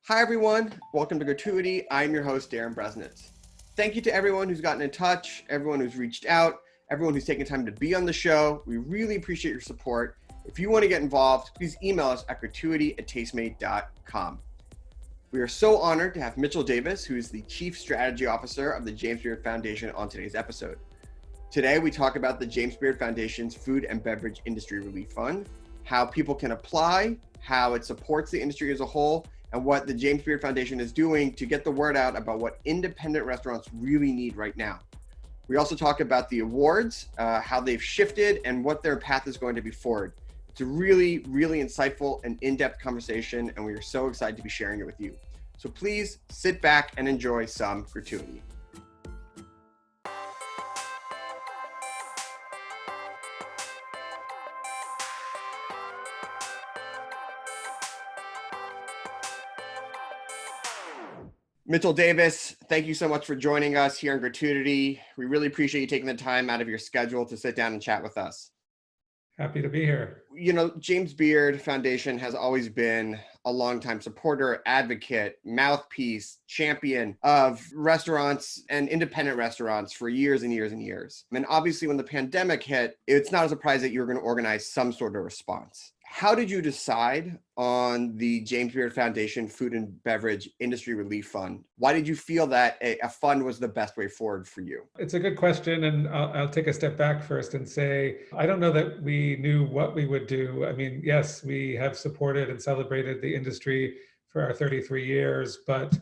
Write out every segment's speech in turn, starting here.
Hi, everyone. Welcome to Gratuity. I'm your host, Darin. Thank you to everyone who's gotten in touch, everyone who's reached out, everyone who's taken time to be on the show. We really appreciate your support. If you want to get involved, please email us at gratuity@tastemade.com. We are so honored to have Mitchell Davis, who is the Chief Strategy Officer of the James Beard Foundation, on today's episode. Today, we talk about the James Beard Foundation's Food and Beverage Industry Relief Fund, how people can apply, how it supports the industry as a whole, and what the James Beard Foundation is doing to get the word out about what independent restaurants really need right now. We also talk about the awards, how they've shifted, and what their path is going to be forward. It's a really, really insightful and in-depth conversation, and we are so excited to be sharing it with you. So please sit back and enjoy some gratuity. Mitchell Davis, thank you so much for joining us here in Gratuity. We really appreciate you taking the time out of your schedule to sit down and chat with us. Happy to be here. You know, James Beard Foundation has always been a longtime supporter, advocate, mouthpiece, champion of restaurants and independent restaurants for years and years and years. And obviously when the pandemic hit, it's not a surprise that you were going to organize some sort of response. How did you decide on the James Beard Foundation Food and Beverage Industry Relief Fund? Why did you feel that a fund was the best way forward for you? It's a good question, and I'll take a step back first and say, I don't know that we knew what we would do. I mean, yes, we have supported and celebrated the industry for our 33 years, but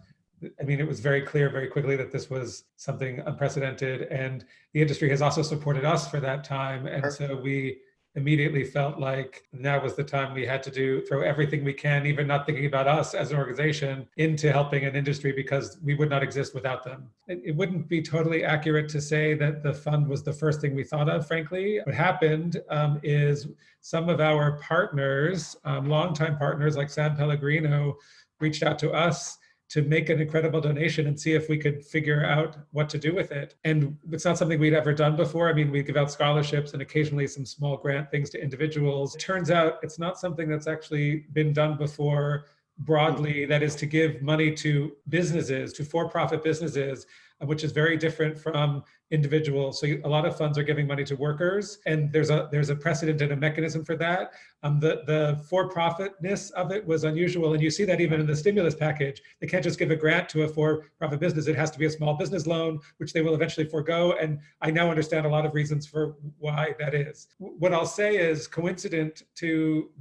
I mean, it was very clear very quickly that this was something unprecedented, and the industry has also supported us for that time. And so we immediately felt like now was the time we had to throw everything we can, even not thinking about us as an organization, into helping an industry because we would not exist without them. It wouldn't be totally accurate to say that the fund was the first thing we thought of, frankly. What happened is some of our partners, longtime partners like San Pellegrino, reached out to us to make an incredible donation and see if we could figure out what to do with it. And it's not something we'd ever done before. I mean, we give out scholarships and occasionally some small grant things to individuals. It turns out it's not something that's actually been done before broadly, that is to give money to businesses, to for-profit businesses, which is very different from individuals. So a lot of funds are giving money to workers, and there's a precedent and a mechanism for that. The for-profitness of it was unusual, and you see that even in the stimulus package. They can't just give a grant to a for-profit business. It has to be a small business loan, which they will eventually forego. And I now understand a lot of reasons for why that is. What I'll say is coincident to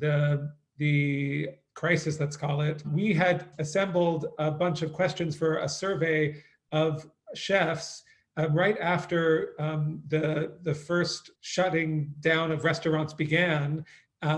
the crisis, let's call it, we had assembled a bunch of questions for a survey of chefs right after the first shutting down of restaurants began,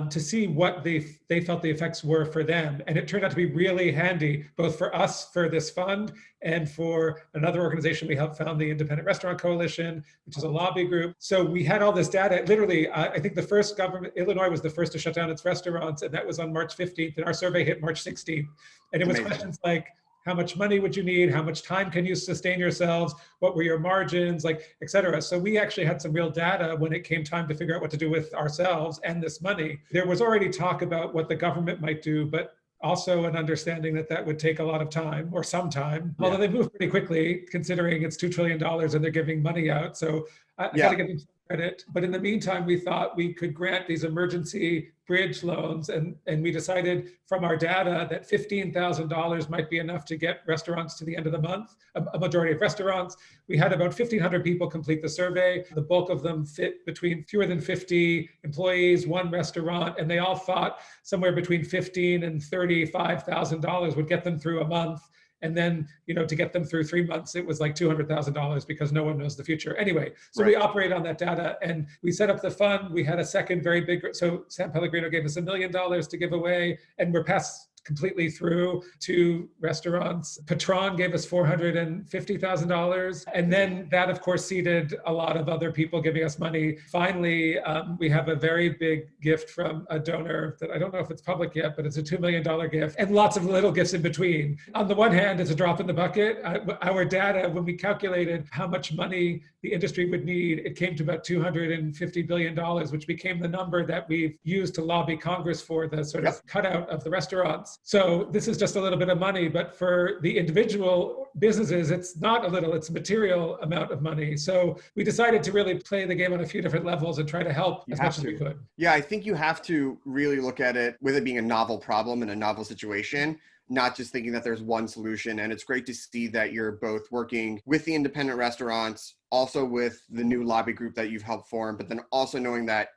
to see what they felt the effects were for them. And it turned out to be really handy, both for us, for this fund, and for another organization we helped found, the Independent Restaurant Coalition, which is a lobby group. So we had all this data. Literally, I think the first government, Illinois was the first to shut down its restaurants, and that was on March 15th, and our survey hit March 16th. And it was questions like, how much money would you need? How much time can you sustain yourselves? What were your margins, like, et cetera? So we actually had some real data when it came time to figure out what to do with ourselves and this money. There was already talk about what the government might do, but also an understanding that that would take a lot of time or some time, although they moved pretty quickly considering it's $2 trillion and they're giving money out. So I got to give them some credit. But in the meantime, we thought we could grant these emergency bridge loans. And we decided from our data that $15,000 might be enough to get restaurants to the end of the month, a majority of restaurants. We had about 1,500 people complete the survey. The bulk of them fit between fewer than 50 employees, one restaurant, and they all thought somewhere between $15,000 and $35,000 would get them through a month. And then, to get them through 3 months, it was like $200,000 because no one knows the future. Anyway, so we operate on that data and we set up the fund. We had a second very big, so San Pellegrino gave us $1 million to give away, and we're past completely through to restaurants. Patron gave us $450,000. And then that, of course, seeded a lot of other people giving us money. Finally, we have a very big gift from a donor that I don't know if it's public yet, but it's a $2 million gift and lots of little gifts in between. On the one hand, it's a drop in the bucket. Our data, when we calculated how much money the industry would need, it came to about $250 billion, which became the number that we've used to lobby Congress for the sort of cutout of the restaurants. restaurants. So this is just a little bit of money, but for the individual businesses, it's not a little, it's a material amount of money. So we decided to really play the game on a few different levels and try to help as much as we could. Yeah, I think you have to really look at it with it being a novel problem and a novel situation, not just thinking that there's one solution. And it's great to see that you're both working with the independent restaurants, also with the new lobby group that you've helped form, but then also knowing that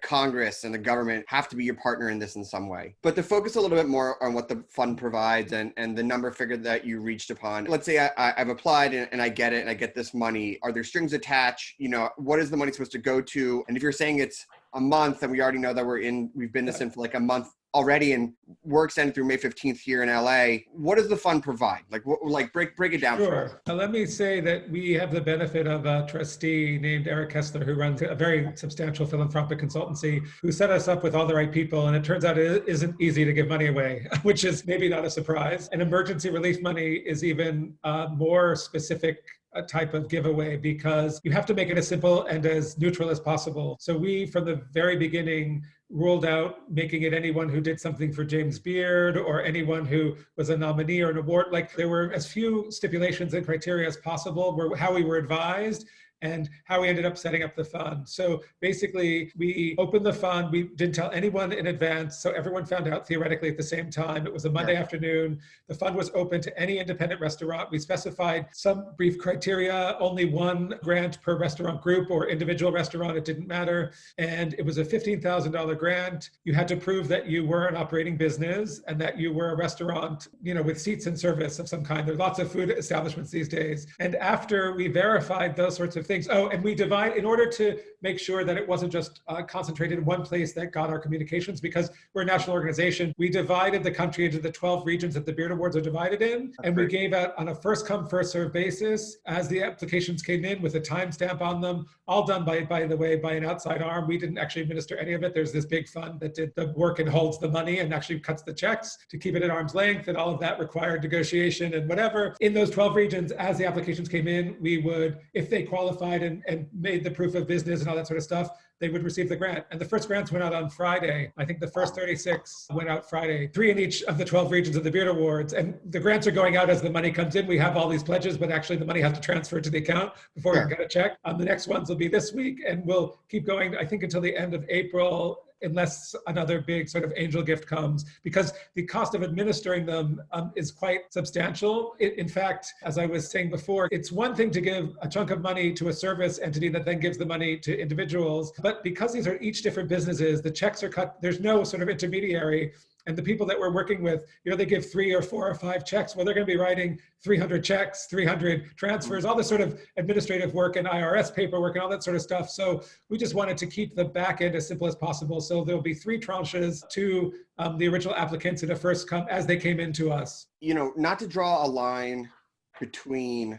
Congress and the government have to be your partner in this in some way. But to focus a little bit more on what the fund provides and the number figure that you reached upon, let's say I've applied and I get it and I get this money. Are there strings attached? You know, what is the money supposed to go to? And if you're saying it's a month and we already know that we've been this in for like a month already and we're extended through May 15th here in LA, what does the fund provide? Like break it down for us. Sure. Let me say that we have the benefit of a trustee named Eric Kessler, who runs a very substantial philanthropic consultancy, who set us up with all the right people. And it turns out it isn't easy to give money away, which is maybe not a surprise. And emergency relief money is even more specific a type of giveaway because you have to make it as simple and as neutral as possible. So we, from the very beginning, ruled out making it anyone who did something for James Beard or anyone who was a nominee or an award. Like there were as few stipulations and criteria as possible were how we were advised and how we ended up setting up the fund. So basically, we opened the fund. We didn't tell anyone in advance, so everyone found out theoretically at the same time. It was a Monday afternoon. The fund was open to any independent restaurant. We specified some brief criteria, only one grant per restaurant group or individual restaurant, it didn't matter. And it was a $15,000 grant. You had to prove that you were an operating business and that you were a restaurant, you know, with seats and service of some kind. There are lots of food establishments these days. And after we verified those sorts of things. Oh, and we divide in order to make sure that it wasn't just concentrated in one place that got our communications, because we're a national organization. We divided the country into the 12 regions that the Beard Awards are divided in. And we gave out on a first come, first served basis as the applications came in with a timestamp on them, all done by the way, by an outside arm. We didn't actually administer any of it. There's this big fund that did the work and holds the money and actually cuts the checks to keep it at arm's length, and all of that required negotiation and whatever. In those 12 regions, as the applications came in, we would, if they qualified and made the proof of business and all that sort of stuff, they would receive the grant. And the first grants went out on Friday. I think the first 36 went out Friday, 3 in each of the 12 regions of the Beard Awards. And the grants are going out as the money comes in. We have all these pledges, but actually the money has to transfer to the account before we can get a check. The next ones will be this week, and we'll keep going, I think, until the end of April, unless another big sort of angel gift comes, because the cost of administering them is quite substantial. In fact, as I was saying before, it's one thing to give a chunk of money to a service entity that then gives the money to individuals, but because these are each different businesses, the checks are cut, there's no sort of intermediary. And the people that we're working with, you know, they give 3 or 4 or 5 checks. Well, they're going to be writing 300 checks, 300 transfers, all this sort of administrative work and IRS paperwork and all that sort of stuff. So we just wanted to keep the back end as simple as possible. So there'll be 3 tranches to the original applicants in a first come as they came into us. You know, not to draw a line between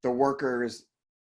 the workers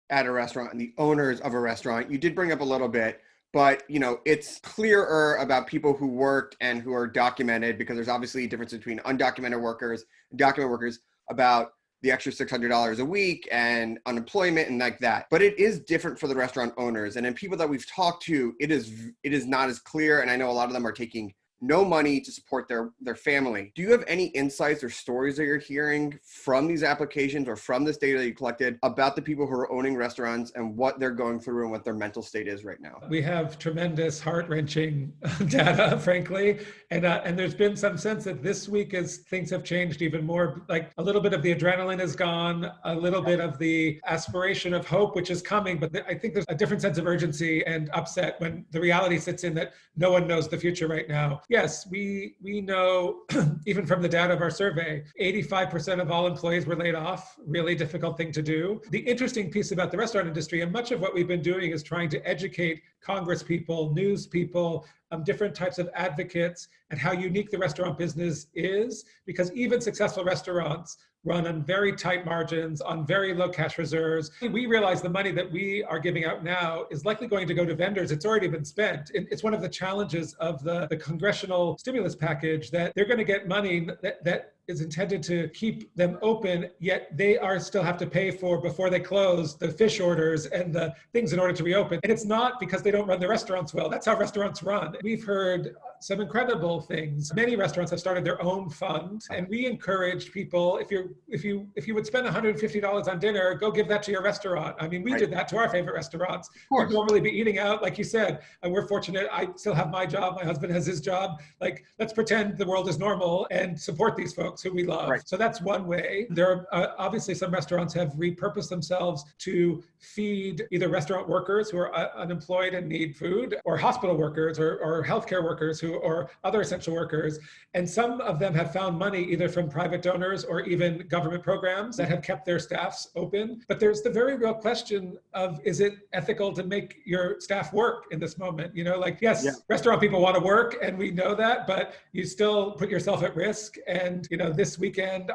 at a restaurant and the owners of a restaurant, you did bring up a little bit. But, you know, it's clearer about people who worked and who are documented, because there's obviously a difference between undocumented workers and documented workers about the extra $600 a week and unemployment and like that. But it is different for the restaurant owners. And then people that we've talked to, it is not as clear. And I know a lot of them are taking no money to support their family. Do you have any insights or stories that you're hearing from these applications or from this data that you collected about the people who are owning restaurants and what they're going through and what their mental state is right now? We have tremendous heart-wrenching data, frankly. And there's been some sense that this week, as things have changed even more, like a little bit of the adrenaline is gone, a little bit of the aspiration of hope, which is coming. But I think there's a different sense of urgency and upset when the reality sits in that no one knows the future right now. Yes, we know, even from the data of our survey, 85% of all employees were laid off. Really difficult thing to do. The interesting piece about the restaurant industry, and much of what we've been doing, is trying to educate Congress people, news people, different types of advocates, and how unique the restaurant business is, because even successful restaurants run on very tight margins, on very low cash reserves. We realize the money that we are giving out now is likely going to go to vendors. It's already been spent. It's one of the challenges of the congressional stimulus package, that they're going to get money that is intended to keep them open, yet they still have to pay for, before they close, the fish orders and the things in order to reopen. And it's not because they don't run the restaurants well. That's how restaurants run. We've heard some incredible things. Many restaurants have started their own fund, and we encouraged people, if you would spend $150 on dinner, go give that to your restaurant. I mean, we did that to our favorite restaurants. We'd normally be eating out, like you said, and we're fortunate. I still have my job. My husband has his job. Like, let's pretend the world is normal and support these folks who we love. So that's one way. There are obviously some restaurants have repurposed themselves to feed either restaurant workers who are unemployed and need food, or hospital workers, or healthcare workers or other essential workers. And some of them have found money either from private donors or even government programs that have kept their staffs open. But there's the very real question of, is it ethical to make your staff work in this moment? You know, like, yes, restaurant people want to work, and we know that, but you still put yourself at risk. And, you know, this weekend,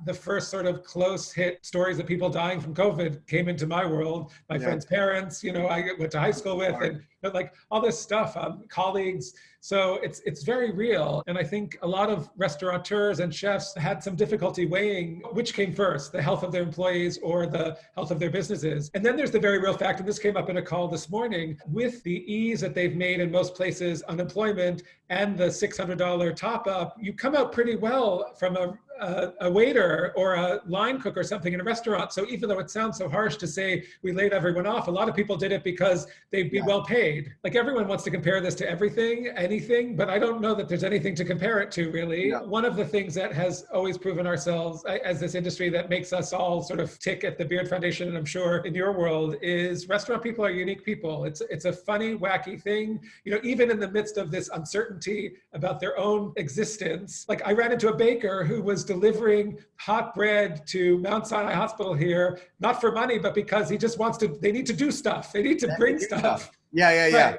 the first sort of close hit stories of people dying from COVID came into my world. My friends' parents, you know, I went to high school with, and like all this stuff, colleagues. So it's very real. And I think a lot of restaurateurs and chefs had some difficulty weighing which came first, the health of their employees or the health of their businesses. And then there's the very real fact, and this came up in a call this morning, with the ease that they've made in most places, unemployment and the $600 top up, you come out pretty well from a waiter or a line cook or something in a restaurant. So even though it sounds so harsh to say we laid everyone off, a lot of people did it because they'd be well paid. Like, everyone wants to compare this to everything, anything, but I don't know that there's anything to compare it to, really. One of the things that has always proven ourselves as this industry that makes us all sort of tick at the Beard Foundation, and I'm sure in your world, is restaurant people are unique people. It's a funny, wacky thing. You know, even in the midst of this uncertainty about their own existence, like, I ran into a baker who was delivering hot bread to Mount Sinai Hospital here, not for money, but because he just wants to, they need to do stuff. They need to bring stuff. Yeah.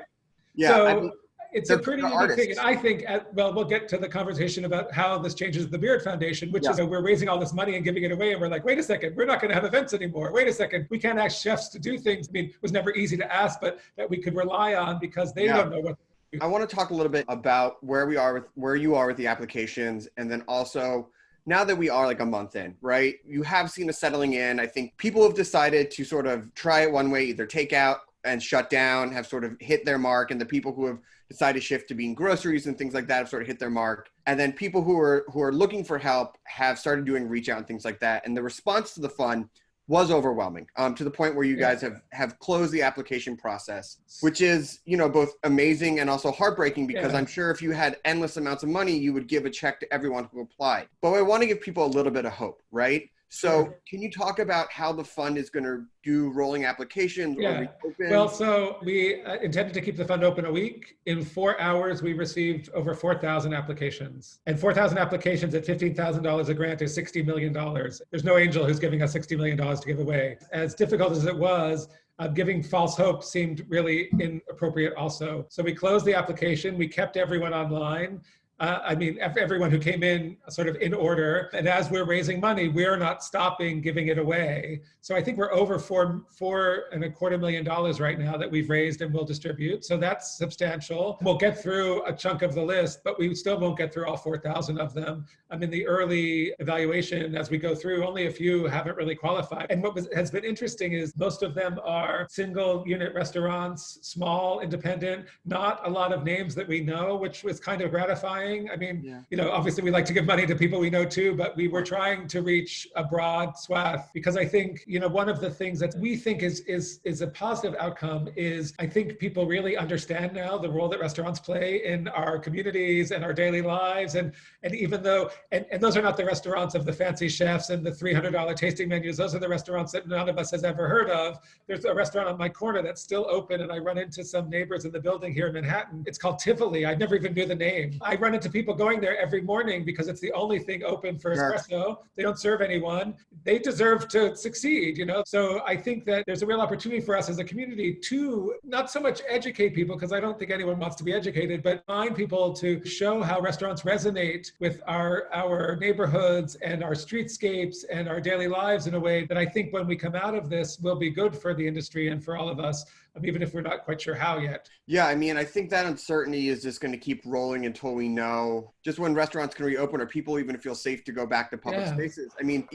So I mean, it's a pretty unique thing. And I think, we'll get to the conversation about how this changes the Beard Foundation, which is we're raising all this money and giving it away. And we're like, wait a second, we're not going to have events anymore. Wait a second, we can't ask chefs to do things. I mean, it was never easy to ask, but that we could rely on because they don't know what. I want to talk a little bit about where you are with the applications, and then also, now that we are like a month in, right? You have seen a settling in. I think people have decided to sort of try it one way, either take out and shut down, have sort of hit their mark. And the people who have decided to shift to being groceries and things like that have sort of hit their mark. And then people who are looking for help have started doing reach out and things like that. And the response to the fund was overwhelming, to the point where you guys have closed the application process, which is, you know, both amazing and also heartbreaking, because I'm sure if you had endless amounts of money, you would give a check to everyone who applied. But I want to give people a little bit of hope, right? So can you talk about how the fund is going to do rolling applications or reopen? Well, so we intended to keep the fund open a week. In 4 hours, we received over 4,000 applications. And 4,000 applications at $15,000 a grant is $60 million. There's no angel who's giving us $60 million to give away. As difficult as it was, giving false hope seemed really inappropriate also. So we closed the application. We kept everyone online. Everyone who came in sort of in order. And as we're raising money, we're not stopping giving it away. So I think we're over $4.25 million right now that we've raised and will distribute. So that's substantial. We'll get through a chunk of the list, but we still won't get through all 4,000 of them. I mean, the early evaluation as we go through, only a few haven't really qualified. And what has been interesting is most of them are single unit restaurants, small, independent, not a lot of names that we know, which was kind of gratifying. I mean, you know, obviously we like to give money to people we know too, but we were trying to reach a broad swath, because I think, you know, one of the things that we think is a positive outcome is, I think people really understand now the role that restaurants play in our communities and our daily lives. And even though, and those are not the restaurants of the fancy chefs and the $300 tasting menus, those are the restaurants that none of us has ever heard of. There's a restaurant on my corner that's still open, and I run into some neighbors in the building here in Manhattan. It's called Tivoli. I never even knew the name. I run into people going there every morning because it's the only thing open for espresso. They don't serve anyone. They deserve to succeed, you know? So I think that there's a real opportunity for us as a community to not so much educate people, because I don't think anyone wants to be educated, but find people to show how restaurants resonate with our neighborhoods and our streetscapes and our daily lives in a way that I think when we come out of this will be good for the industry and for all of us, even if we're not quite sure how yet. Yeah, I mean, I think that uncertainty is just going to keep rolling until we know just when restaurants can reopen, or people even feel safe to go back to public spaces. I mean,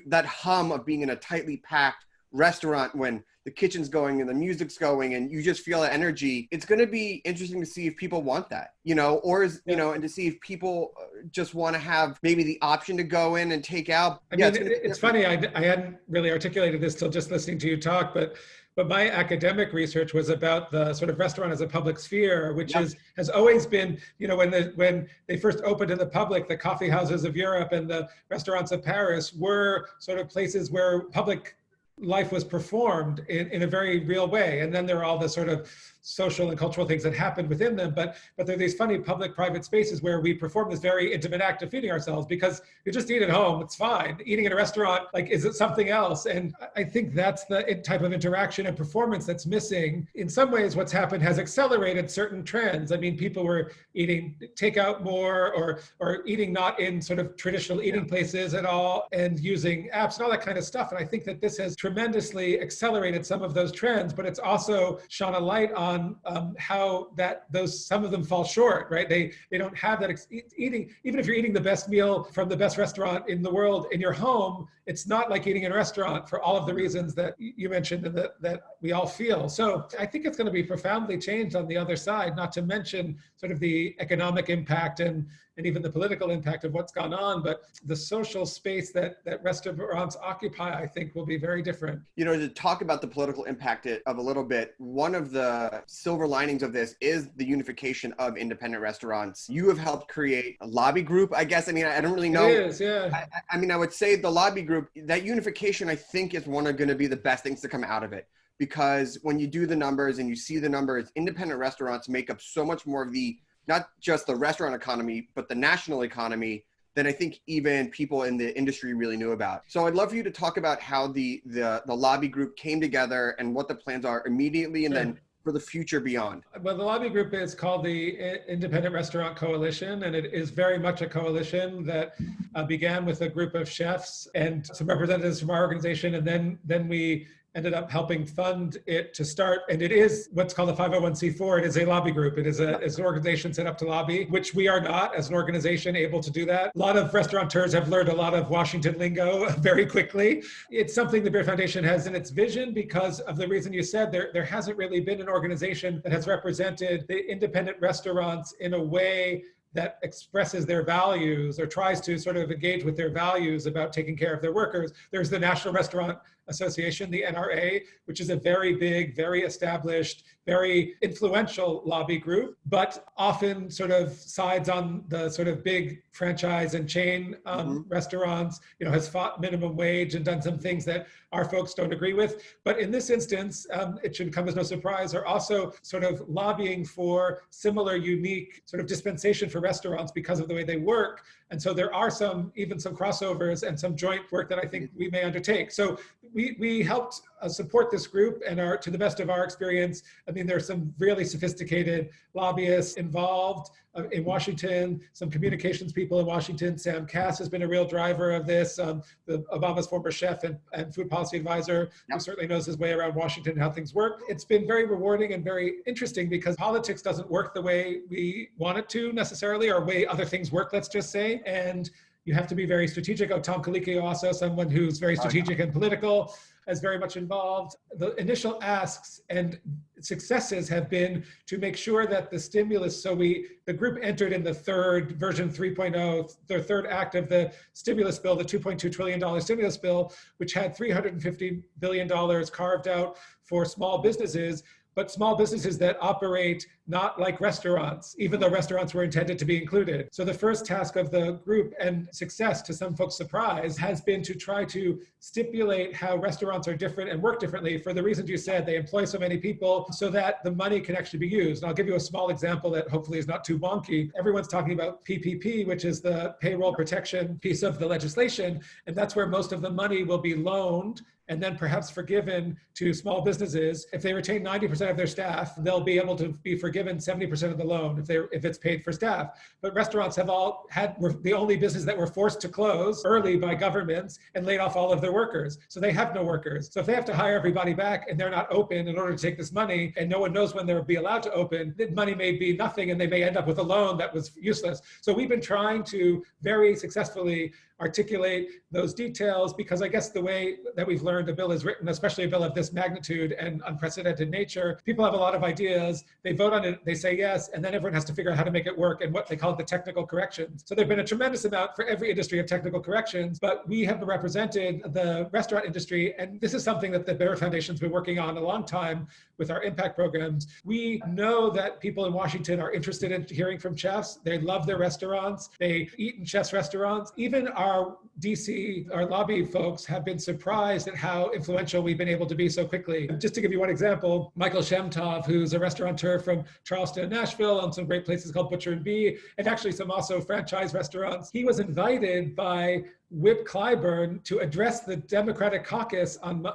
that hum of being in a tightly packed restaurant when the kitchen's going and the music's going and you just feel that energy. It's going to be interesting to see if people want that, or and to see if people just want to have maybe the option to go in and take out. It's funny. I hadn't really articulated this till just listening to you talk, but my academic research was about the sort of restaurant as a public sphere, which has always been, when they first opened to the public, the coffee houses of Europe and the restaurants of Paris were sort of places where public life was performed in a very real way. And then there are all the sort of social and cultural things that happened within them. But there are these funny public-private spaces where we perform this very intimate act of feeding ourselves, because you just eat at home, it's fine. Eating in a restaurant, is it something else? And I think that's the type of interaction and performance that's missing. In some ways, what's happened has accelerated certain trends. People were eating takeout more or eating not in sort of traditional eating places at all, and using apps and all that kind of stuff. And I think that this has tremendously accelerated some of those trends, but it's also shone a light on how some of them fall short, right? They don't have that eating. Even if you're eating the best meal from the best restaurant in the world in your home, it's not like eating in a restaurant for all of the reasons that you mentioned and that we all feel. So I think it's going to be profoundly changed on the other side, not to mention sort of the economic impact and even the political impact of what's gone on, but the social space that restaurants occupy, I think, will be very different. To talk about the political impact of a little bit, one of the silver linings of this is the unification of independent restaurants. You have helped create a lobby group, I guess. I don't really know. It is, yeah. I would say the lobby group, that unification, I think, is going to be the best things to come out of it. Because when you do the numbers and you see the numbers, independent restaurants make up so much more of not just the restaurant economy, but the national economy than I think even people in the industry really knew about. So I'd love for you to talk about how the lobby group came together and what the plans are immediately and then for the future beyond. Well, the lobby group is called the Independent Restaurant Coalition, and it is very much a coalition that began with a group of chefs and some representatives from our organization, and then we ended up helping fund it to start. And it is what's called a 501c4. It is a lobby group. It's an organization set up to lobby, which we are not as an organization able to do that. A lot of restaurateurs have learned a lot of Washington lingo very quickly. It's something the Beer Foundation has in its vision because of the reason you said. There hasn't really been an organization that has represented the independent restaurants in a way that expresses their values or tries to sort of engage with their values about taking care of their workers. There's the National Restaurant Association, the NRA, which is a very big, very established, very influential lobby group, but often sort of sides on the sort of big franchise and chain restaurants, has fought minimum wage and done some things that our folks don't agree with. But in this instance, it should come as no surprise, are also sort of lobbying for similar unique sort of dispensation for restaurants because of the way they work. And so there are some crossovers and some joint work that I think we may undertake. So we helped support this group, and to the best of our experience, there's some really sophisticated lobbyists involved in Washington, some communications people in Washington. Sam Cass has been a real driver of this, Obama's former chef and food policy advisor, who certainly knows his way around Washington and how things work. It's been very rewarding and very interesting because politics doesn't work the way we want it to necessarily, or way other things work, let's just say. And you have to be very strategic. Tom Colicchio, also someone who's very strategic and political, is very much involved. The initial asks and successes have been to make sure that the stimulus, the group entered in the third version 3.0, the third act of the stimulus bill, the $2.2 trillion stimulus bill, which had $350 billion carved out for small businesses, but small businesses that operate not like restaurants, even though restaurants were intended to be included. So the first task of the group, and success to some folks' surprise, has been to try to stipulate how restaurants are different and work differently for the reasons you said. They employ so many people so that the money can actually be used. And I'll give you a small example that hopefully is not too wonky. Everyone's talking about PPP, which is the payroll protection piece of the legislation. And that's where most of the money will be loaned and then perhaps forgiven to small businesses. If they retain 90% of their staff, they'll be able to be forgiven 70% of the loan if it's paid for staff. But restaurants were the only business that were forced to close early by governments and laid off all of their workers. So they have no workers. So if they have to hire everybody back and they're not open in order to take this money, and no one knows when they'll be allowed to open, the money may be nothing and they may end up with a loan that was useless. So we've been trying to very successfully articulate those details, because I guess the way that we've learned whenever the bill is written, especially a bill of this magnitude and unprecedented nature, people have a lot of ideas. They vote on it, they say yes, and then everyone has to figure out how to make it work and what they call the technical corrections. So there've been a tremendous amount for every industry of technical corrections, but we have represented the restaurant industry, and this is something that the Beverage Foundation's been working on a long time with our impact programs. We know that people in Washington are interested in hearing from chefs. They love their restaurants. They eat in chefs' restaurants. Even our DC, our lobby folks have been surprised at how influential we've been able to be so quickly. Just to give you one example, Michael Shemtov, who's a restaurateur from Charleston and Nashville, owns some great places called Butcher and Bee, and actually some also franchise restaurants. He was invited by Whip Clyburn to address the Democratic caucus on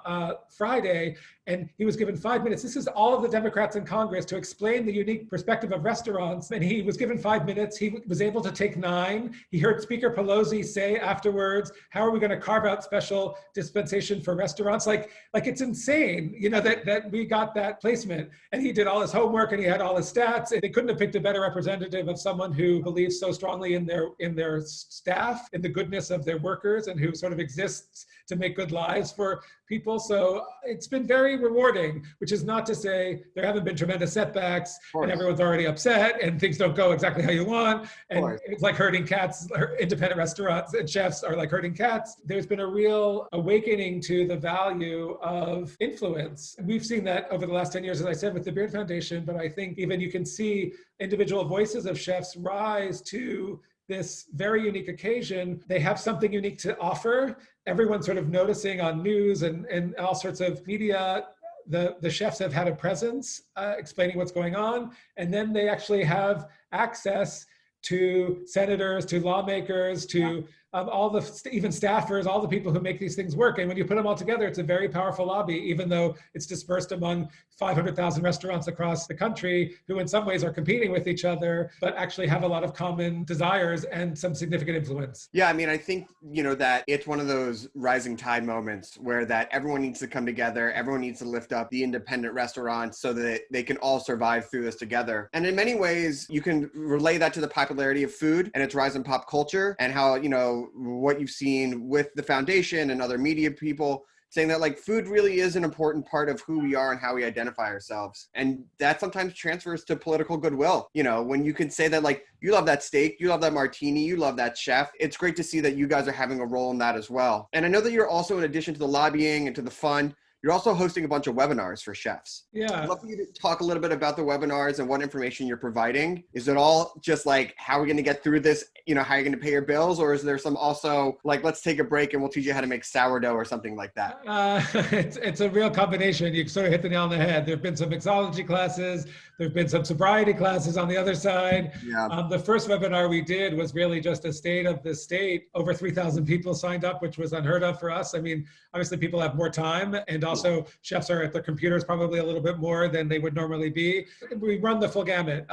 Friday, and he was given 5 minutes. This is all of the Democrats in Congress to explain the unique perspective of restaurants, and he was given 5 minutes. He was able to take 9. He heard Speaker Pelosi say afterwards, how are we going to carve out special dispensation for restaurants? Like it's insane, that we got that placement. And he did all his homework and he had all his stats. And they couldn't have picked a better representative of someone who believes so strongly in their staff, in the goodness of their workers, and who sort of exists to make good lives for people. So it's been very rewarding, which is not to say there haven't been tremendous setbacks and everyone's already upset and things don't go exactly how you want. And it's like herding cats. Independent restaurants and chefs are like herding cats. There's been a real awakening to the value of influence. We've seen that over the last 10 years, as I said, with the Beard Foundation, but I think even you can see individual voices of chefs rise to this very unique occasion. They have something unique to offer. Everyone's sort of noticing on news and all sorts of media. The chefs have had a presence explaining what's going on. And then they actually have access to senators, to lawmakers, to even staffers, all the people who make these things work. And when you put them all together, it's a very powerful lobby, even though it's dispersed among 500,000 restaurants across the country who in some ways are competing with each other, but actually have a lot of common desires and some significant influence. Yeah, I mean, I think, that it's one of those rising tide moments where that everyone needs to come together. Everyone needs to lift up the independent restaurants so that they can all survive through this together. And in many ways, you can relay that to the popularity of food and its rise in pop culture and how, what you've seen with the foundation and other media people saying that food really is an important part of who we are and how we identify ourselves. And that sometimes transfers to political goodwill. When you can say that you love that steak, you love that martini, you love that chef, it's great to see that you guys are having a role in that as well. And I know that you're also, in addition to the lobbying and to the fund, you're also hosting a bunch of webinars for chefs. Yeah. I'd love for you to talk a little bit about the webinars and what information you're providing. Is it all just how are we going to get through this? How you're going to pay your bills? Or is there some also let's take a break and we'll teach you how to make sourdough or something like that? It's a real combination. You sort of hit the nail on the head. There've been some mixology classes. There've been some sobriety classes on the other side. Yeah. The first webinar we did was really just a state of the state. Over 3,000 people signed up, which was unheard of for us. I mean, obviously people have more time, and also chefs are at their computers probably a little bit more than they would normally be. We run the full gamut.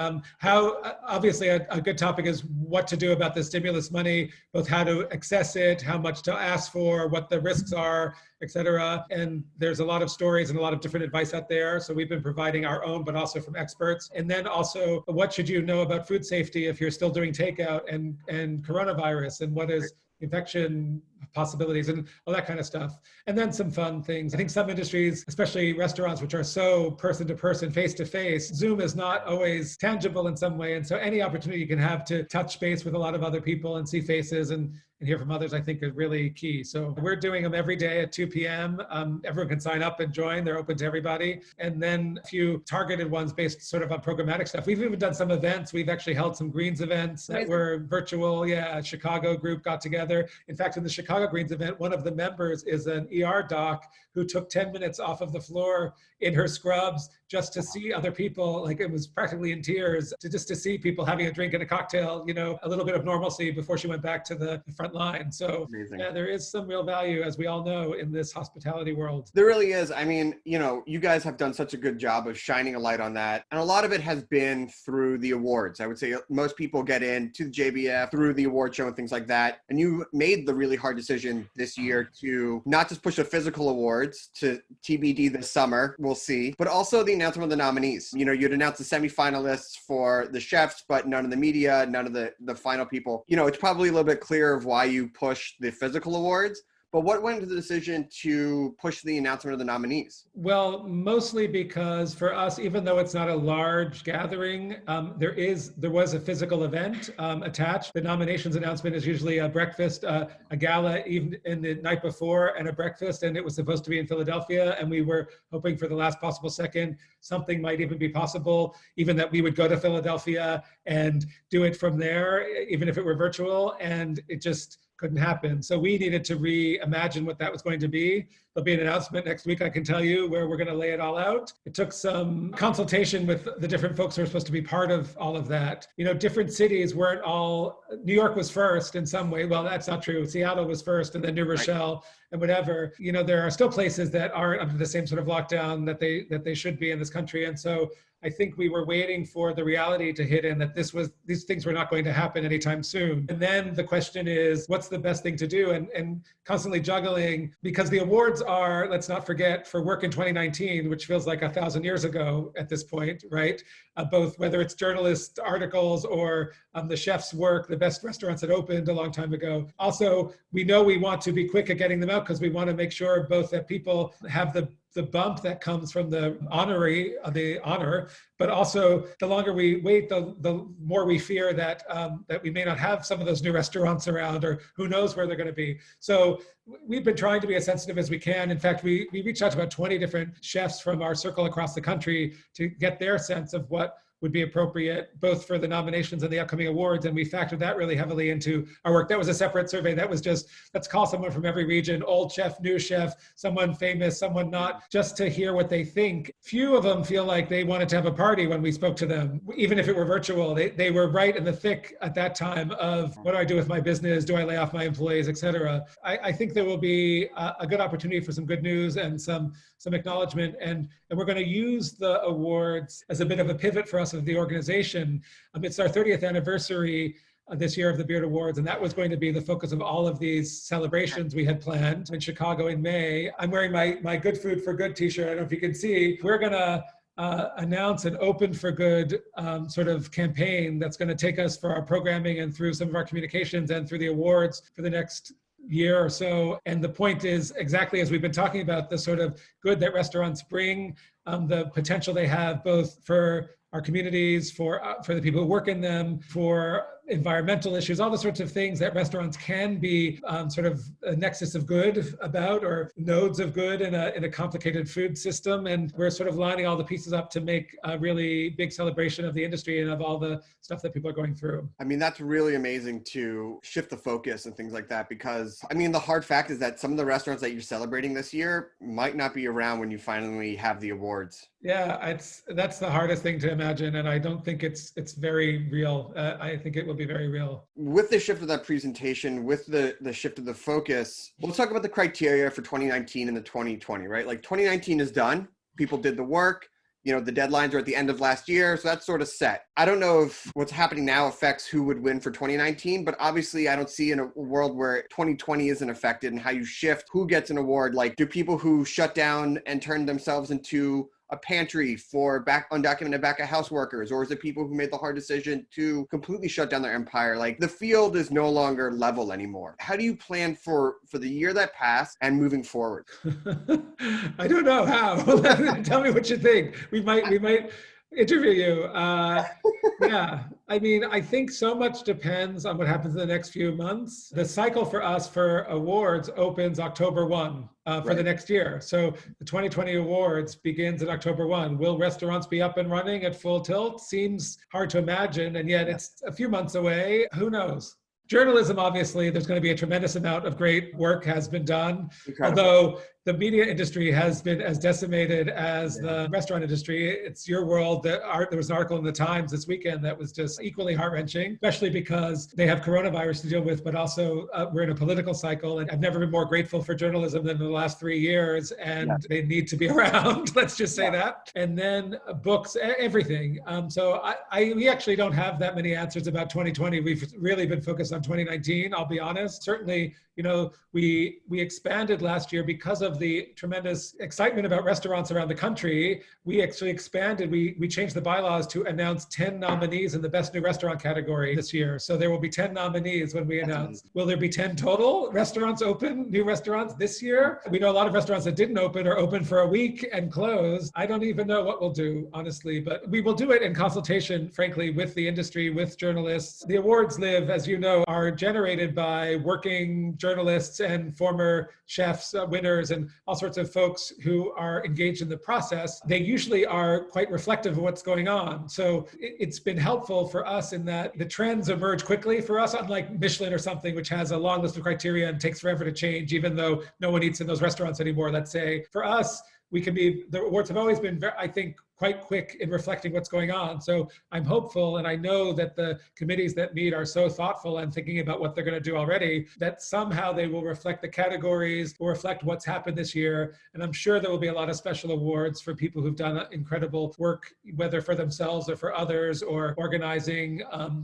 Obviously a good topic is what to do about the stimulus money, both how to access it, how much to ask for, what the risks are, et cetera. And there's a lot of stories and a lot of different advice out there. So we've been providing our own, but also from experts. And then also, what should you know about food safety if you're still doing takeout and coronavirus, and what is infection possibilities and all that kind of stuff. And then some fun things. I think some industries, especially restaurants, which are so person to person, face to face, Zoom is not always tangible in some way. And so any opportunity you can have to touch base with a lot of other people and see faces and hear from others, I think is really key. So we're doing them every day at 2 p.m. Everyone can sign up and join. They're open to everybody. And then a few targeted ones based sort of on programmatic stuff. We've even done some events. We've actually held some Greens events that were virtual. Yeah, a Chicago group got together. In fact, in the Chicago Greens event, one of the members is an ER doc who took 10 minutes off of the floor in her scrubs just to see other people. It was practically in tears to see people having a drink and a cocktail, a little bit of normalcy before she went back to the front line. So yeah, there is some real value, as we all know, in this hospitality world. There really is. I mean, you guys have done such a good job of shining a light on that. And a lot of it has been through the awards. I would say most people get into the JBF through the award show and things like that. And you made the really hard decision this year to not just push the physical awards to TBD this summer, we'll see, but also the announcement of the nominees. You'd announced the semifinalists for the chefs, but none of the media, none of the final people. It's probably a little bit clear of why you pushed the physical awards, But what went into the decision to push the announcement of the nominees? Well, mostly because for us, even though it's not a large gathering, there was a physical event attached. The nominations announcement is usually a breakfast, a gala even in the night before, and a breakfast, and it was supposed to be in Philadelphia, and we were hoping for the last possible second something might even be possible, even that we would go to Philadelphia and do it from there, even if it were virtual, and it just couldn't happen. So we needed to reimagine what that was going to be. There'll be an announcement next week, I can tell you, where we're going to lay it all out. It took some consultation with the different folks who are supposed to be part of all of that. You know, different cities weren't all, New York was first in some way. Well, that's not true. Seattle was first, and then New Rochelle and whatever. You know, there are still places that aren't under the same sort of lockdown that they should be in this country. And so I think we were waiting for the reality to hit in that these things were not going to happen anytime soon. And then the question is, what's the best thing to do? And constantly juggling, because the awards are, let's not forget, for work in 2019, which feels like 1,000 years ago at this point, right? Both whether it's journalist articles or the chef's work, the best restaurants that opened a long time ago. Also, we know we want to be quick at getting them out because we want to make sure both that people have the bump that comes from the honor, but also the longer we wait, the more we fear that that we may not have some of those new restaurants around, or who knows where they're going to be. So we've been trying to be as sensitive as we can. In fact, we reached out to about 20 different chefs from our circle across the country to get their sense of what would be appropriate both for the nominations and the upcoming awards. And we factored that really heavily into our work. That was a separate survey. That was just, let's call someone from every region, old chef, new chef, someone famous, someone not, just to hear what they think. Few of them feel like they wanted to have a party when we spoke to them, even if it were virtual. They were right in the thick at that time of, what do I do with my business? Do I lay off my employees, et cetera? I think there will be a good opportunity for some good news and some acknowledgement. And we're going to use the awards as a bit of a pivot for us of the organization. It's our 30th anniversary this year of the Beard Awards, and that was going to be the focus of all of these celebrations we had planned in Chicago in May. I'm wearing my Good Food for Good t-shirt. I don't know if you can see. We're going to announce an Open for Good sort of campaign that's going to take us for our programming and through some of our communications and through the awards for the next year or so. And the point is exactly as we've been talking about, the sort of good that restaurants bring, the potential they have both for our communities, for the people who work in them, for environmental issues, all the sorts of things that restaurants can be sort of a nexus of good about, or nodes of good in a complicated food system. And we're sort of lining all the pieces up to make a really big celebration of the industry and of all the stuff that people are going through. I mean, that's really amazing to shift the focus and things like that, because I mean, the hard fact is that some of the restaurants that you're celebrating this year might not be around when you finally have the awards. Yeah, that's the hardest thing to imagine, and I don't think it's very real. I think it will be very real. With the shift of that presentation, with the shift of the focus, let's talk about the criteria for 2019 and the 2020, right? Like 2019 is done. People did the work. You know, the deadlines are at the end of last year, so that's sort of set. I don't know if what's happening now affects who would win for 2019, but obviously I don't see in a world where 2020 isn't affected and how you shift who gets an award. Like, do people who shut down and turn themselves into a pantry for undocumented back of house workers, or is it people who made the hard decision to completely shut down their empire? Like, the field is no longer level anymore. How do you plan for the year that passed and moving forward? I don't know how. Tell me what you think. We might interview you. Yeah, I mean, I think so much depends on what happens in the next few months. The cycle for us for awards opens October 1 for the next year. So the 2020 awards begins at October 1. Will restaurants be up and running at full tilt? Seems hard to imagine, and yet it's a few months away. Who knows? Journalism, obviously, there's going to be a tremendous amount of great work has been done. Incredible. Although the media industry has been as decimated as the restaurant industry. It's your world. There was an article in the Times this weekend that was just equally heart-wrenching, especially because they have coronavirus to deal with, but also we're in a political cycle. And I've never been more grateful for journalism than in the last 3 years, and they need to be around. Let's just say that. And then books, everything. So we actually don't have that many answers about 2020. We've really been focused on on 2019, I'll be honest. Certainly, we expanded last year because of the tremendous excitement about restaurants around the country. We actually expanded. We changed the bylaws to announce 10 nominees in the best new restaurant category this year. So there will be 10 nominees when we announce. Will there be 10 total restaurants open, new restaurants this year? We know a lot of restaurants that didn't open are open for a week and closed. I don't even know what we'll do, honestly, but we will do it in consultation, frankly, with the industry, with journalists. The awards, Liv, as you know, are generated by working journalists and former chefs, winners, and all sorts of folks who are engaged in the process. They usually are quite reflective of what's going on. So it's been helpful for us in that the trends emerge quickly for us, unlike Michelin or something, which has a long list of criteria and takes forever to change, even though no one eats in those restaurants anymore, let's say. For us, the awards have always been, I think, quite quick in reflecting what's going on. So I'm hopeful, and I know that the committees that meet are so thoughtful and thinking about what they're going to do already, that somehow they will reflect the categories, will reflect what's happened this year. And I'm sure there will be a lot of special awards for people who've done incredible work, whether for themselves or for others, or organizing,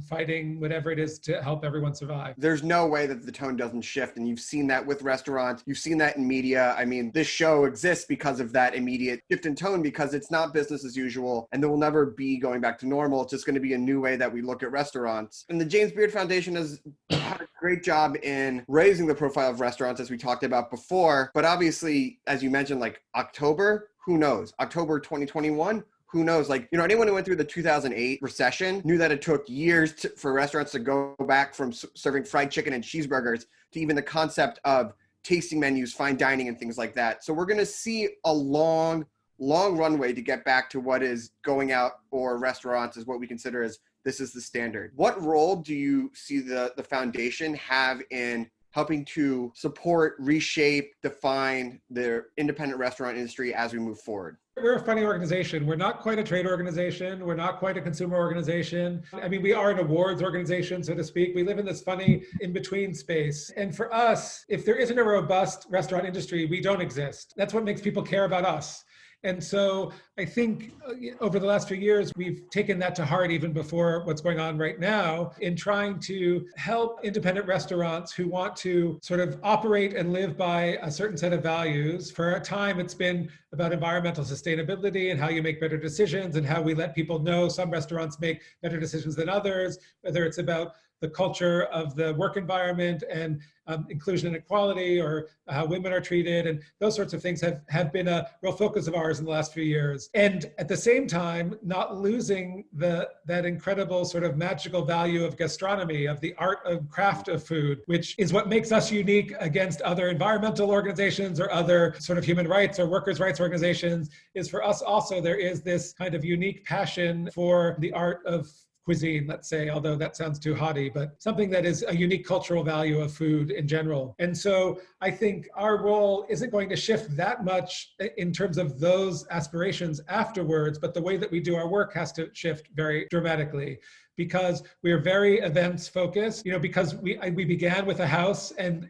fighting, whatever it is to help everyone survive. There's no way that the tone doesn't shift. And you've seen that with restaurants. You've seen that in media. I mean, this show exists because of that immediate shift in tone, because it's not business as usual, and there will never be going back to normal. It's just going to be a new way that we look at restaurants. And the James Beard Foundation has had a great job in raising the profile of restaurants, as we talked about before. But obviously, as you mentioned, like October, who knows? October 2021, who knows? Anyone who went through the 2008 recession knew that it took years for restaurants to go back from serving fried chicken and cheeseburgers to even the concept of tasting menus, fine dining, and things like that. So we're going to see a long runway to get back to what is going out or restaurants is what we consider as this is the standard. What role do you see the foundation have in helping to support, reshape, define the independent restaurant industry as we move forward? We're a funny organization. We're not quite a trade organization. We're not quite a consumer organization. I mean, we are an awards organization, so to speak. We live in this funny in-between space. And for us, if there isn't a robust restaurant industry, we don't exist. That's what makes people care about us. And so I think over the last few years, we've taken that to heart even before what's going on right now in trying to help independent restaurants who want to sort of operate and live by a certain set of values. For a time, it's been about environmental sustainability and how you make better decisions and how we let people know some restaurants make better decisions than others, whether it's about the culture of the work environment and inclusion and equality, or how women are treated, and those sorts of things have been a real focus of ours in the last few years. And at the same time, not losing that incredible sort of magical value of gastronomy, of the art of craft of food, which is what makes us unique against other environmental organizations or other sort of human rights or workers' rights organizations, is for us also there is this kind of unique passion for the art of cuisine, let's say, although that sounds too haughty, but something that is a unique cultural value of food in general. And so I think our role isn't going to shift that much in terms of those aspirations afterwards, but the way that we do our work has to shift very dramatically, because we are very events focused, because we began with a house, and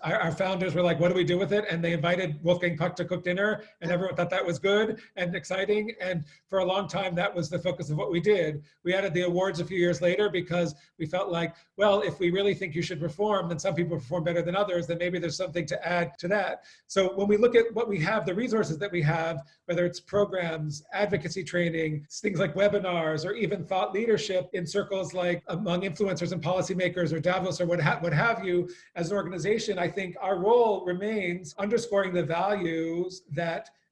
our founders were like, what do we do with it? And they invited Wolfgang Puck to cook dinner, and everyone thought that was good and exciting. And for a long time, that was the focus of what we did. We added the awards a few years later because we felt like, well, if we really think you should perform, then some people perform better than others, then maybe there's something to add to that. So when we look at what we have, the resources that we have, whether it's programs, advocacy training, things like webinars, or even thought leadership in circles like among influencers and policymakers or Davos or what have you, as an organization, I think our role remains underscoring the values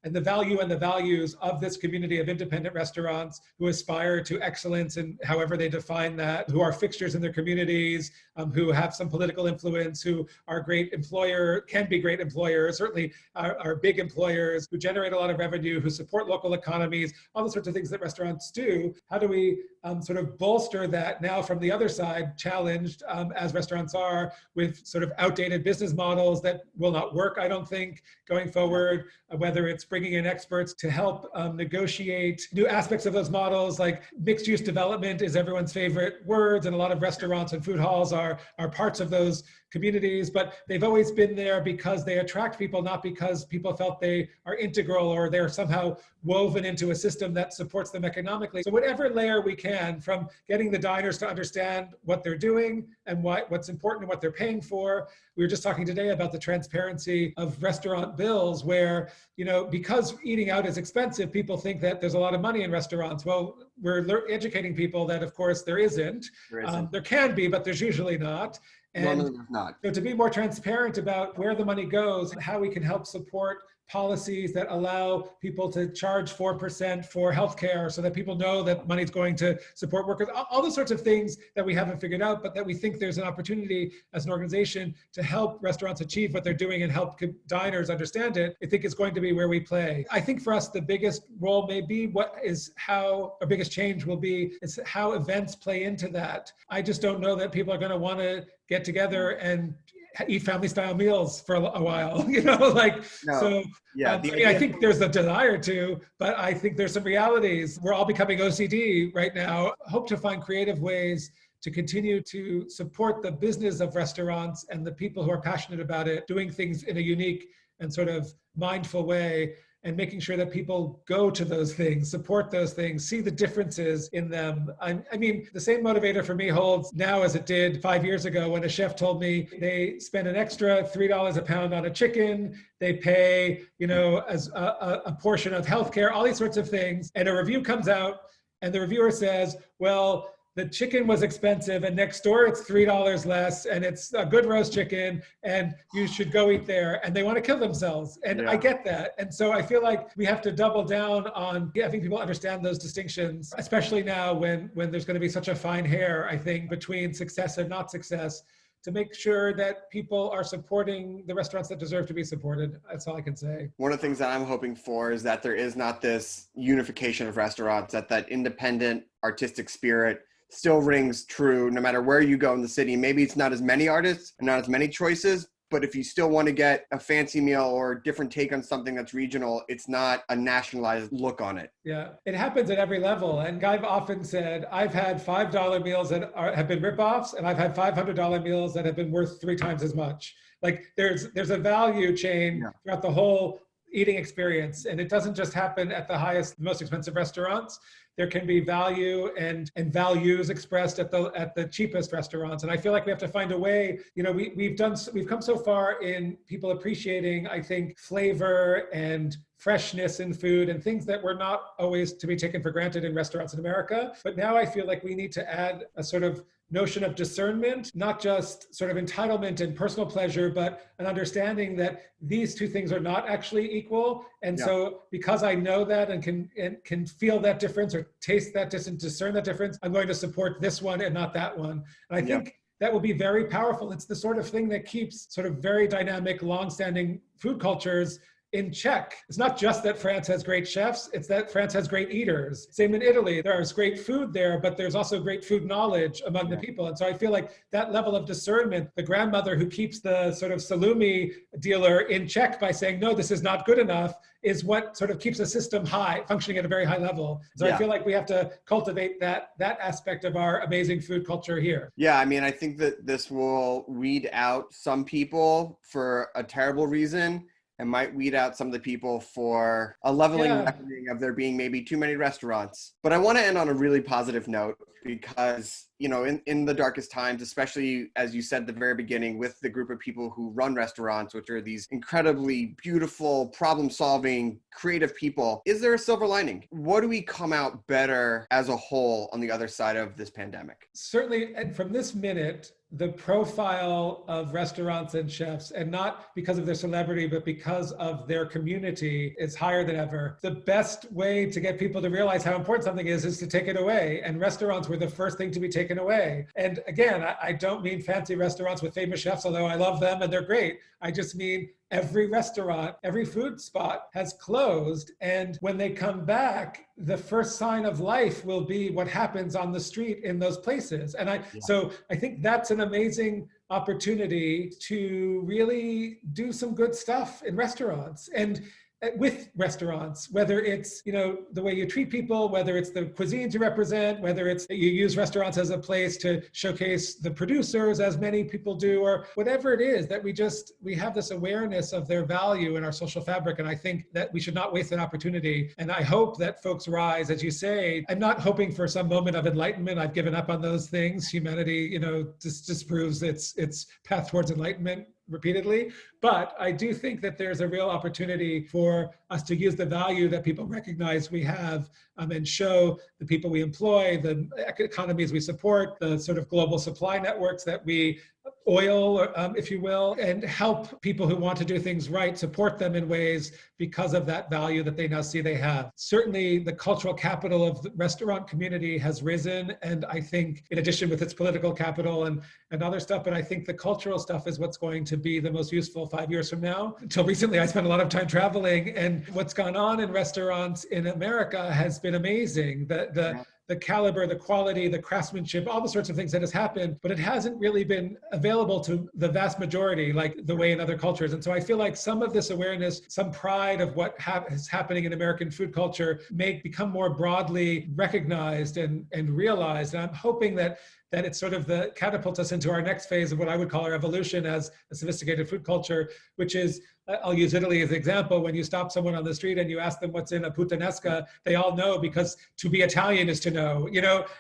and the values of this community of independent restaurants who aspire to excellence in however they define that, who are fixtures in their communities, who have some political influence, who are can be great employers, certainly are big employers, who generate a lot of revenue, who support local economies, all the sorts of things that restaurants do. How do we sort of bolster that now from the other side, challenged as restaurants are with sort of outdated business models that will not work, I don't think, going forward, whether it's bringing in experts to help negotiate new aspects of those models. Like mixed use development is everyone's favorite words, and a lot of restaurants and food halls are parts of those communities, but they've always been there because they attract people, not because people felt they are integral or they're somehow woven into a system that supports them economically. So whatever layer we can, from getting the diners to understand what they're doing and what's important and what they're paying for. We were just talking today about the transparency of restaurant bills where, because eating out is expensive, people think that there's a lot of money in restaurants. Well, we're educating people that, of course, there isn't. There can be, but there's usually not. And so to be more transparent about where the money goes, how we can help support policies that allow people to charge 4% for healthcare so that people know that money's going to support workers, all those sorts of things that we haven't figured out, but that we think there's an opportunity as an organization to help restaurants achieve what they're doing and help diners understand it. I think is going to be where we play. I think for us, the biggest role may be how our biggest change will be is how events play into that. I just don't know that people are going to want to get together and eat family style meals for a while, I think there's a desire to, but I think there's some realities. We're all becoming OCD right now. Hope to find creative ways to continue to support the business of restaurants and the people who are passionate about it, doing things in a unique and sort of mindful way, and making sure that people go to those things, support those things, see the differences in them. I mean, the same motivator for me holds now as it did 5 years ago when a chef told me they spend an extra $3 a pound on a chicken, they pay, as a portion of healthcare, all these sorts of things. And a review comes out and the reviewer says, well, the chicken was expensive and next door it's $3 less and it's a good roast chicken and you should go eat there, and they want to kill themselves. And I get that. And so I feel like we have to double down on having people understand those distinctions, especially now when there's going to be such a fine hair, I think, between success and not success, to make sure that people are supporting the restaurants that deserve to be supported. That's all I can say. One of the things that I'm hoping for is that there is not this unification of restaurants, that independent artistic spirit still rings true no matter where you go in the city. Maybe it's not as many artists and not as many choices, but if you still want to get a fancy meal or a different take on something that's regional, it's not a nationalized look on it. Yeah, it happens at every level. And I've often said, I've had $5 meals that have been ripoffs, and I've had $500 meals that have been worth 3 times as much. Like there's a value chain throughout the whole eating experience. And it doesn't just happen at the highest, most expensive restaurants. There can be value and values expressed at the cheapest restaurants. And I feel like we have to find a way, we've come so far in people appreciating, I think, flavor and freshness in food and things that were not always to be taken for granted in restaurants in America. But now I feel like we need to add a sort of notion of discernment, not just sort of entitlement and personal pleasure, but an understanding that these two things are not actually equal. And so because I know that and can feel that difference or taste that difference, discern that difference, I'm going to support this one and not that one. And I think that will be very powerful. It's the sort of thing that keeps sort of very dynamic, long-standing food cultures in check. It's not just that France has great chefs, it's that France has great eaters. Same in Italy. There's great food there, but there's also great food knowledge among the people. And so I feel like that level of discernment, the grandmother who keeps the sort of salumi dealer in check by saying, no, this is not good enough, is what sort of keeps a system functioning at a very high level. So I feel like we have to cultivate that aspect of our amazing food culture here. Yeah, I mean, I think that this will weed out some people for a terrible reason, and might weed out some of the people for a leveling reckoning of there being maybe too many restaurants. But I want to end on a really positive note because, in the darkest times, especially as you said at the very beginning, with the group of people who run restaurants, which are these incredibly beautiful, problem-solving, creative people, is there a silver lining? What do we come out better as a whole on the other side of this pandemic? Certainly, and from this minute, the profile of restaurants and chefs, and not because of their celebrity, but because of their community, is higher than ever. The best way to get people to realize how important something is to take it away. And restaurants were the first thing to be taken away. And again, I don't mean fancy restaurants with famous chefs, although I love them and they're great. I just mean every restaurant, every food spot has closed. And when they come back, the first sign of life will be what happens on the street in those places. And so I think that's an amazing opportunity to really do some good stuff in restaurants. And with restaurants, whether it's, the way you treat people, whether it's the cuisines you represent, whether it's that you use restaurants as a place to showcase the producers, as many people do, or whatever it is, that we have this awareness of their value in our social fabric. And I think that we should not waste an opportunity. And I hope that folks rise, as you say. I'm not hoping for some moment of enlightenment. I've given up on those things. Humanity, disproves its path towards enlightenment repeatedly. But I do think that there's a real opportunity for us to use the value that people recognize we have and show the people we employ, the economies we support, the sort of global supply networks that we oil, if you will, and help people who want to do things right, support them in ways because of that value that they now see they have. Certainly, the cultural capital of the restaurant community has risen, and I think, in addition with its political capital and other stuff, but I think the cultural stuff is what's going to be the most useful 5 years from now. Until recently, I spent a lot of time traveling, and what's gone on in restaurants in America has been amazing. The caliber, the quality, the craftsmanship, all the sorts of things that has happened, but it hasn't really been available to the vast majority like the way in other cultures. And so I feel like some of this awareness, some pride of what is happening in American food culture may become more broadly recognized and realized. And I'm hoping that it sort of catapults us into our next phase of what I would call our evolution as a sophisticated food culture, which is, I'll use Italy as an example. When you stop someone on the street and you ask them what's in a puttanesca, they all know, because to be Italian is to know,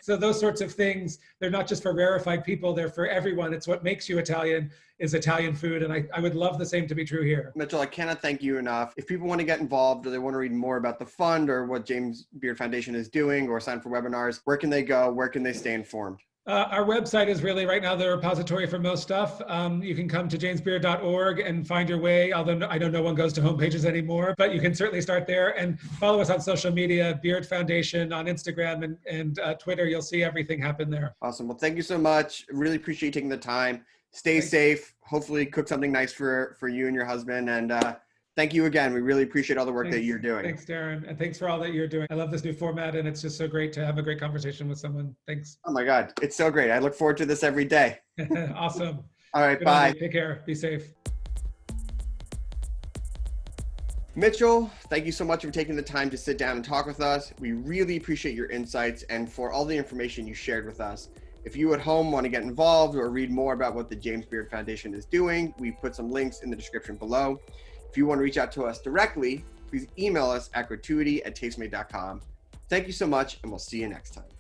So those sorts of things, they're not just for rarefied people, they're for everyone. It's what makes you Italian is Italian food. And I would love the same to be true here. Mitchell, I cannot thank you enough. If people want to get involved or they want to read more about the fund or what James Beard Foundation is doing or sign for webinars, where can they go? Where can they stay informed? Our website is really right now the repository for most stuff. You can come to jamesbeard.org and find your way, although I know no one goes to homepages anymore, but you can certainly start there and follow us on social media, Beard Foundation on Instagram and Twitter. You'll see everything happen there. Awesome. Well, thank you so much. Really appreciate you taking the time. Stay safe. Hopefully cook something nice for you and your husband. And thank you again. We really appreciate all the work that you're doing. Thanks, Darin. And thanks for all that you're doing. I love this new format, and it's just so great to have a great conversation with someone. Thanks. Oh my God. It's so great. I look forward to this every day. Awesome. All right. Good bye. Take care. Be safe. Mitchell, thank you so much for taking the time to sit down and talk with us. We really appreciate your insights and for all the information you shared with us. If you at home want to get involved or read more about what the James Beard Foundation is doing, we put some links in the description below. If you want to reach out to us directly, please email us at gratuity@tastemade.com. Thank you so much, and we'll see you next time.